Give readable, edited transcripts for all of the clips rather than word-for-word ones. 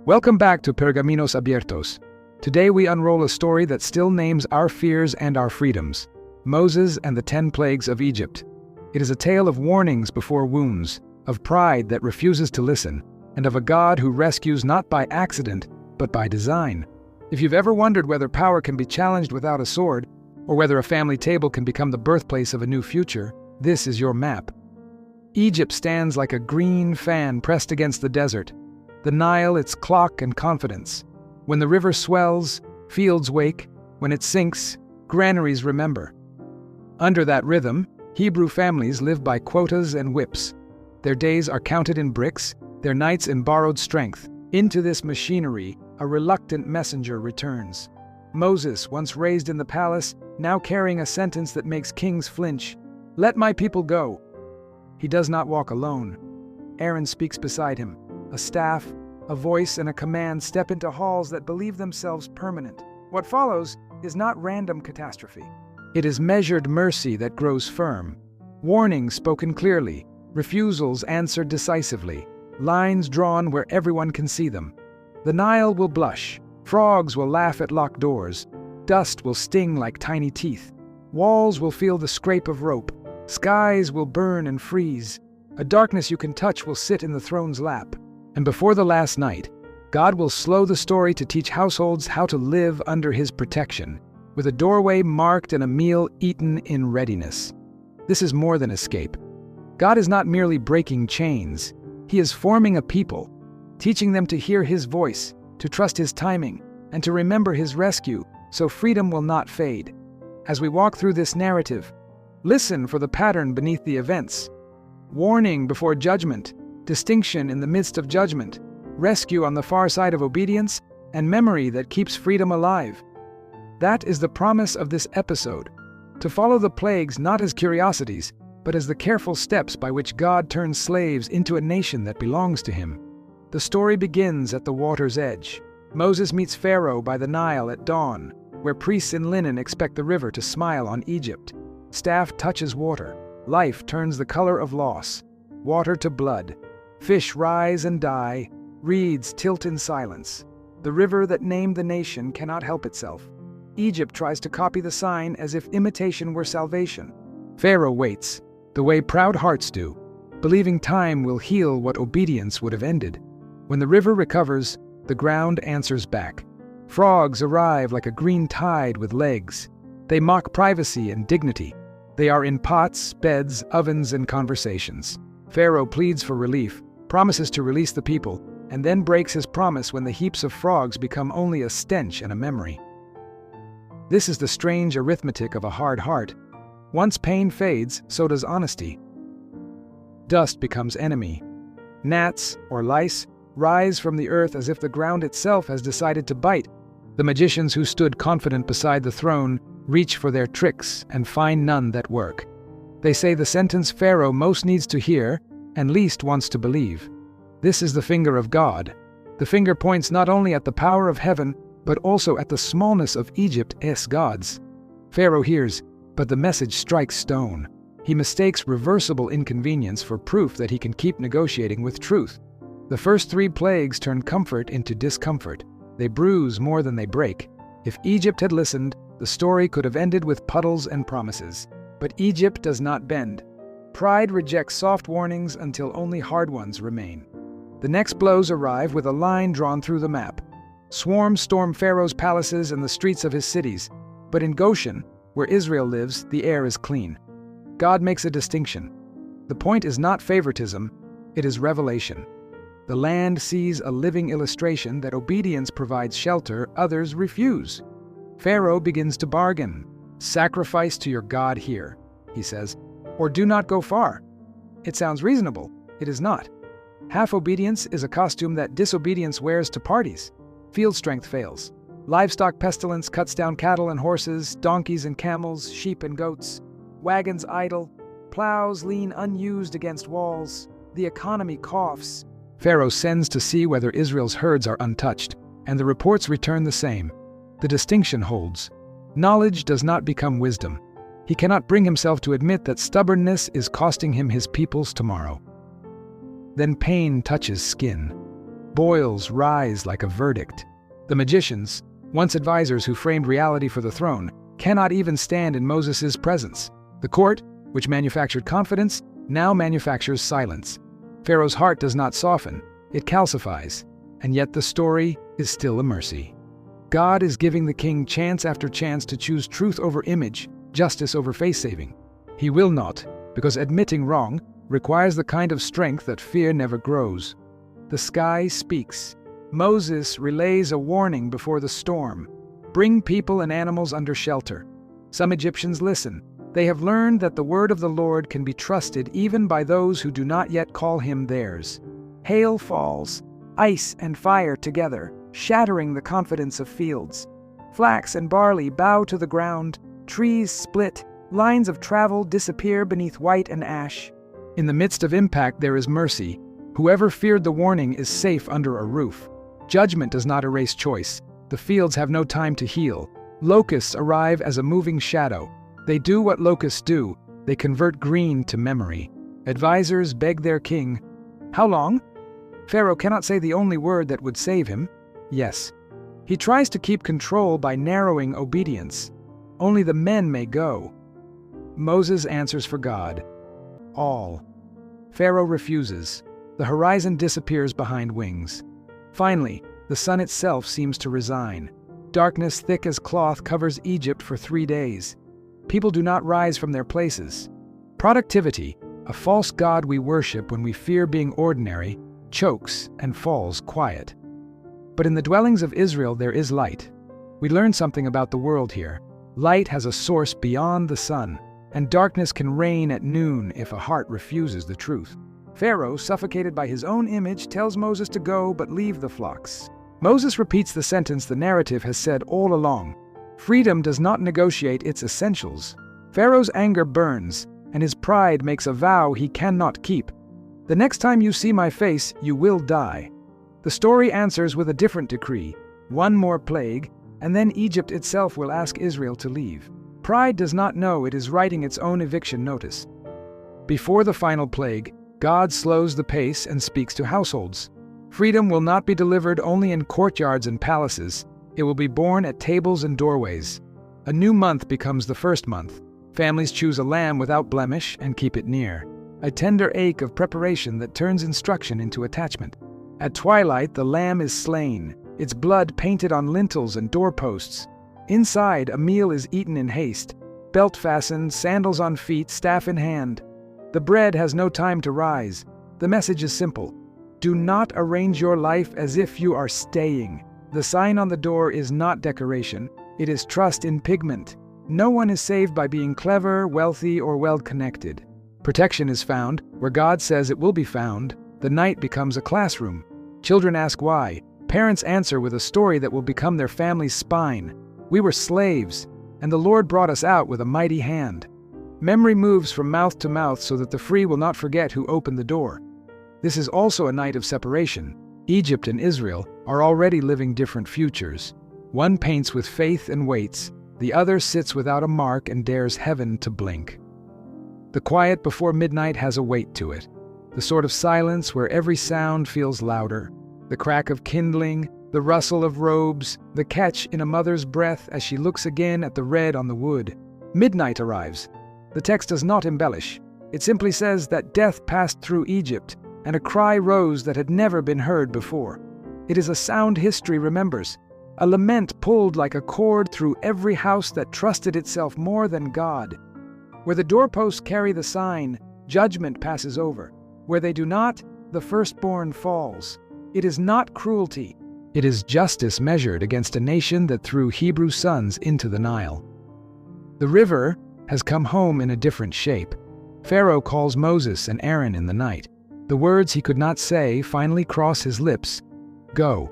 Welcome back to Pergaminos Abiertos. Today we unroll a story that still names our fears and our freedoms, Moses and the 10 Plagues of Egypt. It is a tale of warnings before wounds, of pride that refuses to listen, and of a God who rescues not by accident, but by design. If you've ever wondered whether power can be challenged without a sword, or whether a family table can become the birthplace of a new future, this is your map. Egypt stands like a green fan pressed against the desert, the Nile its clock and confidence. When the river swells, fields wake. When it sinks, granaries remember. Under that rhythm, Hebrew families live by quotas and whips. Their days are counted in bricks, their nights in borrowed strength. Into this machinery, a reluctant messenger returns. Moses, once raised in the palace, now carrying a sentence that makes kings flinch. "Let my people go." He does not walk alone. Aaron speaks beside him. A staff, a voice, and a command step into halls that believe themselves permanent. What follows is not random catastrophe. It is measured mercy that grows firm. Warnings spoken clearly, refusals answered decisively, lines drawn where everyone can see them. The Nile will blush, frogs will laugh at locked doors, dust will sting like tiny teeth, walls will feel the scrape of rope, skies will burn and freeze, a darkness you can touch will sit in the throne's lap. And before the last night, God will slow the story to teach households how to live under His protection, with a doorway marked and a meal eaten in readiness. This is more than escape. God is not merely breaking chains. He is forming a people, teaching them to hear His voice, to trust His timing, and to remember His rescue, so freedom will not fade. As we walk through this narrative, listen for the pattern beneath the events. Warning before judgment, distinction in the midst of judgment, rescue on the far side of obedience, and memory that keeps freedom alive. That is the promise of this episode, to follow the plagues not as curiosities, but as the careful steps by which God turns slaves into a nation that belongs to Him. The story begins at the water's edge. Moses meets Pharaoh by the Nile at dawn, where priests in linen expect the river to smile on Egypt. Staff touches water. Life turns the color of loss. Water to blood. Fish rise and die. Reeds tilt in silence. The river that named the nation cannot help itself. Egypt tries to copy the sign as if imitation were salvation. Pharaoh waits, the way proud hearts do, believing time will heal what obedience would have ended. When the river recovers, the ground answers back. Frogs arrive like a green tide with legs. They mock privacy and dignity. They are in pots, beds, ovens, and conversations. Pharaoh pleads for relief, promises to release the people, and then breaks his promise when the heaps of frogs become only a stench and a memory. This is the strange arithmetic of a hard heart. Once pain fades, so does honesty. Dust becomes enemy. Gnats, or lice, rise from the earth as if the ground itself has decided to bite. The magicians who stood confident beside the throne reach for their tricks and find none that work. They say the sentence Pharaoh most needs to hear and least wants to believe. This is the finger of God. The finger points not only at the power of heaven, but also at the smallness of Egypt's gods. Pharaoh hears, but the message strikes stone. He mistakes reversible inconvenience for proof that he can keep negotiating with truth. The first 3 plagues turn comfort into discomfort. They bruise more than they break. If Egypt had listened, the story could have ended with puddles and promises. But Egypt does not bend. Pride rejects soft warnings until only hard ones remain. The next blows arrive with a line drawn through the map. Swarms storm Pharaoh's palaces and the streets of his cities. But in Goshen, where Israel lives, the air is clean. God makes a distinction. The point is not favoritism, it is revelation. The land sees a living illustration that obedience provides shelter, others refuse. Pharaoh begins to bargain. "Sacrifice to your God here," he says, "or do not go far." It sounds reasonable. It is not. Half obedience is a costume that disobedience wears to parties. Field strength fails. Livestock pestilence cuts down cattle and horses, donkeys and camels, sheep and goats. Wagons idle. Plows lean unused against walls. The economy coughs. Pharaoh sends to see whether Israel's herds are untouched, and the reports return the same. The distinction holds. Knowledge does not become wisdom. He cannot bring himself to admit that stubbornness is costing him his people's tomorrow. Then pain touches skin. boils rise like a verdict. The magicians, once advisors who framed reality for the throne, cannot even stand in Moses' presence. The court, which manufactured confidence, now manufactures silence. Pharaoh's heart does not soften, it calcifies, and yet the story is still a mercy. God is giving the king chance after chance to choose truth over image, justice over face-saving. He will not, because admitting wrong requires the kind of strength that fear never grows. The sky speaks. Moses relays a warning before the storm. Bring people and animals under shelter. Some Egyptians listen. They have learned that the word of the Lord can be trusted even by those who do not yet call him theirs. Hail falls, ice and fire together, shattering the confidence of fields. Flax and barley bow to the ground, trees split, lines of travel disappear beneath white and ash. In the midst of impact there is mercy. Whoever feared the warning is safe under a roof. Judgment does not erase choice. The fields have no time to heal. Locusts arrive as a moving shadow. They do what locusts do. They convert green to memory. Advisors beg their king. How long? Pharaoh cannot say the only word that would save him. Yes. He tries to keep control by narrowing obedience. Only the men may go. Moses answers for God. All. Pharaoh refuses. The horizon disappears behind wings. Finally, the sun itself seems to resign. Darkness thick as cloth covers Egypt for 3 days. People do not rise from their places. Productivity, a false god we worship when we fear being ordinary, chokes and falls quiet. But in the dwellings of Israel there is light. We learn something about the world here. Light has a source beyond the sun, and darkness can reign at noon if a heart refuses the truth. Pharaoh, suffocated by his own image, tells Moses to go but leave the flocks. Moses repeats the sentence the narrative has said all along. Freedom does not negotiate its essentials. Pharaoh's anger burns, and his pride makes a vow he cannot keep. The next time you see my face, you will die. The story answers with a different decree, one more plague, and then Egypt itself will ask Israel to leave. Pride does not know it is writing its own eviction notice. Before the final plague, God slows the pace and speaks to households. Freedom will not be delivered only in courtyards and palaces. It will be born at tables and doorways. A new month becomes the first month. Families choose a lamb without blemish and keep it near. A tender ache of preparation that turns instruction into attachment. At twilight, the lamb is slain, its blood painted on lintels and doorposts. Inside, a meal is eaten in haste. Belt fastened, sandals on feet, staff in hand. The bread has no time to rise. The message is simple. Do not arrange your life as if you are staying. The sign on the door is not decoration. It is trust in pigment. No one is saved by being clever, wealthy, or well-connected. Protection is found where God says it will be found. The night becomes a classroom. Children ask why. Parents answer with a story that will become their family's spine. We were slaves, and the Lord brought us out with a mighty hand. Memory moves from mouth to mouth so that the free will not forget who opened the door. This is also a night of separation. Egypt and Israel are already living different futures. One paints with faith and waits, the other sits without a mark and dares heaven to blink. The quiet before midnight has a weight to it, the sort of silence where every sound feels louder, the crack of kindling, the rustle of robes, the catch in a mother's breath as she looks again at the red on the wood. Midnight arrives. The text does not embellish. It simply says that death passed through Egypt, and a cry rose that had never been heard before. It is a sound history remembers, a lament pulled like a cord through every house that trusted itself more than God. Where the doorposts carry the sign, judgment passes over. Where they do not, the firstborn falls. It is not cruelty. It is justice measured against a nation that threw Hebrew sons into the Nile. The river has come home in a different shape. Pharaoh calls Moses and Aaron in the night. The words he could not say finally cross his lips. Go.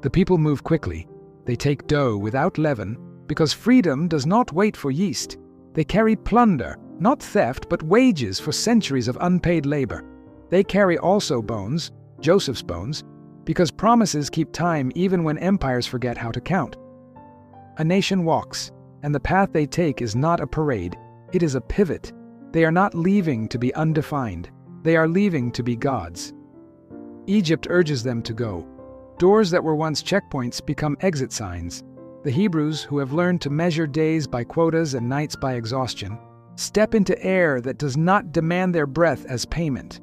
The people move quickly. They take dough without leaven, because freedom does not wait for yeast. They carry plunder, not theft, but wages for centuries of unpaid labor. They carry also bones, Joseph's bones, because promises keep time even when empires forget how to count. A nation walks, and the path they take is not a parade, it is a pivot. They are not leaving to be undefined. They are leaving to be gods. Egypt urges them to go. Doors that were once checkpoints become exit signs. The Hebrews, who have learned to measure days by quotas and nights by exhaustion, step into air that does not demand their breath as payment.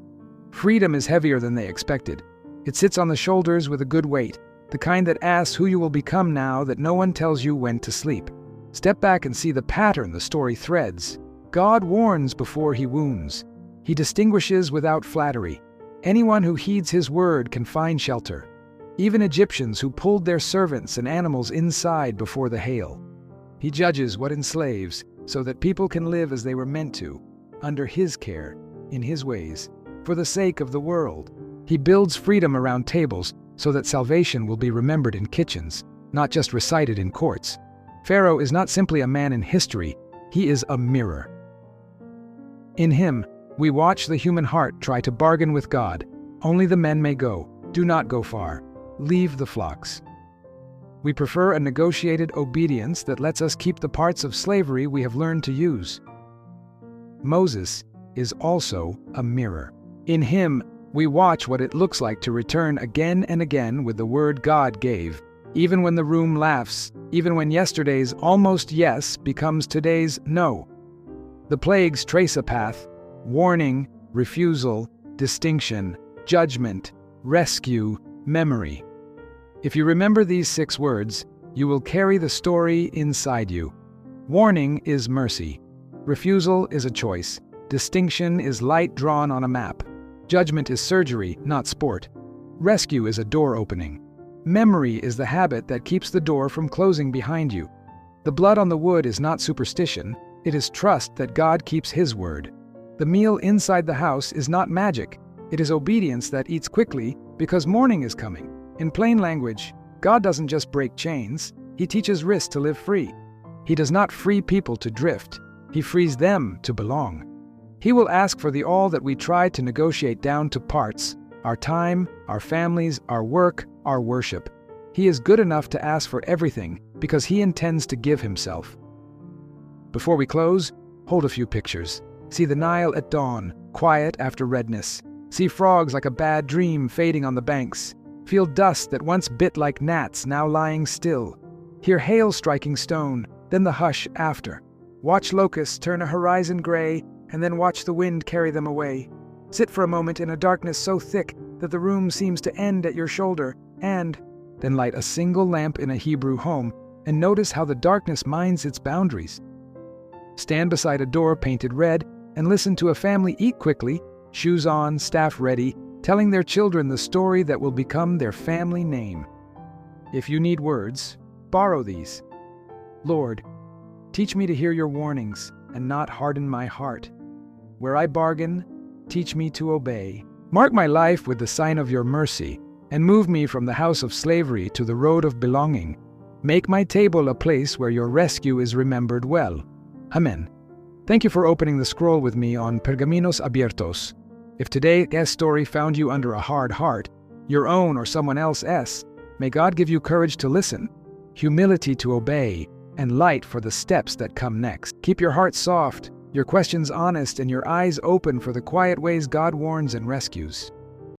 Freedom is heavier than they expected. It sits on the shoulders with a good weight, the kind that asks who you will become now that no one tells you when to sleep. Step back and see the pattern the story threads. God warns before he wounds. He distinguishes without flattery. Anyone who heeds his word can find shelter. Even Egyptians who pulled their servants and animals inside before the hail. He judges what enslaves, so that people can live as they were meant to, under his care, in his ways, for the sake of the world. He builds freedom around tables so that salvation will be remembered in kitchens, not just recited in courts. Pharaoh is not simply a man in history, he is a mirror. In him, we watch the human heart try to bargain with God. Only the men may go. Do not go far. Leave the flocks. We prefer a negotiated obedience that lets us keep the parts of slavery we have learned to use. Moses is also a mirror. In him, we watch what it looks like to return again and again with the word God gave, even when the room laughs, even when yesterday's almost yes becomes today's no. The plagues trace a path: warning, refusal, distinction, judgment, rescue, memory. If you remember these 6 words, you will carry the story inside you. Warning is mercy. Refusal is a choice. Distinction is light drawn on a map. Judgment is surgery, not sport. Rescue is a door opening. Memory is the habit that keeps the door from closing behind you. The blood on the wood is not superstition, it is trust that God keeps his word. The meal inside the house is not magic, it is obedience that eats quickly because morning is coming. In plain language, God doesn't just break chains, he teaches wrists to live free. He does not free people to drift, he frees them to belong. He will ask for the all that we tried to negotiate down to parts: our time, our families, our work, our worship. He is good enough to ask for everything because he intends to give himself. Before we close, hold a few pictures. See the Nile at dawn, quiet after redness. See frogs like a bad dream fading on the banks. Feel dust that once bit like gnats now lying still. Hear hail striking stone, then the hush after. Watch locusts turn a horizon gray, and then watch the wind carry them away. Sit for a moment in a darkness so thick that the room seems to end at your shoulder, and then light a single lamp in a Hebrew home, and notice how the darkness minds its boundaries. Stand beside a door painted red, and listen to a family eat quickly, shoes on, staff ready, telling their children the story that will become their family name. If you need words, borrow these. Lord, teach me to hear your warnings and not harden my heart. Where I bargain, teach me to obey. Mark my life with the sign of your mercy, and move me from the house of slavery to the road of belonging. Make my table a place where your rescue is remembered well. Amen. Thank you for opening the scroll with me on Pergaminos Abiertos. If today's story found you under a hard heart, your own or someone else's, may God give you courage to listen, humility to obey, and light for the steps that come next. Keep your heart soft, your questions honest, and your eyes open for the quiet ways God warns and rescues.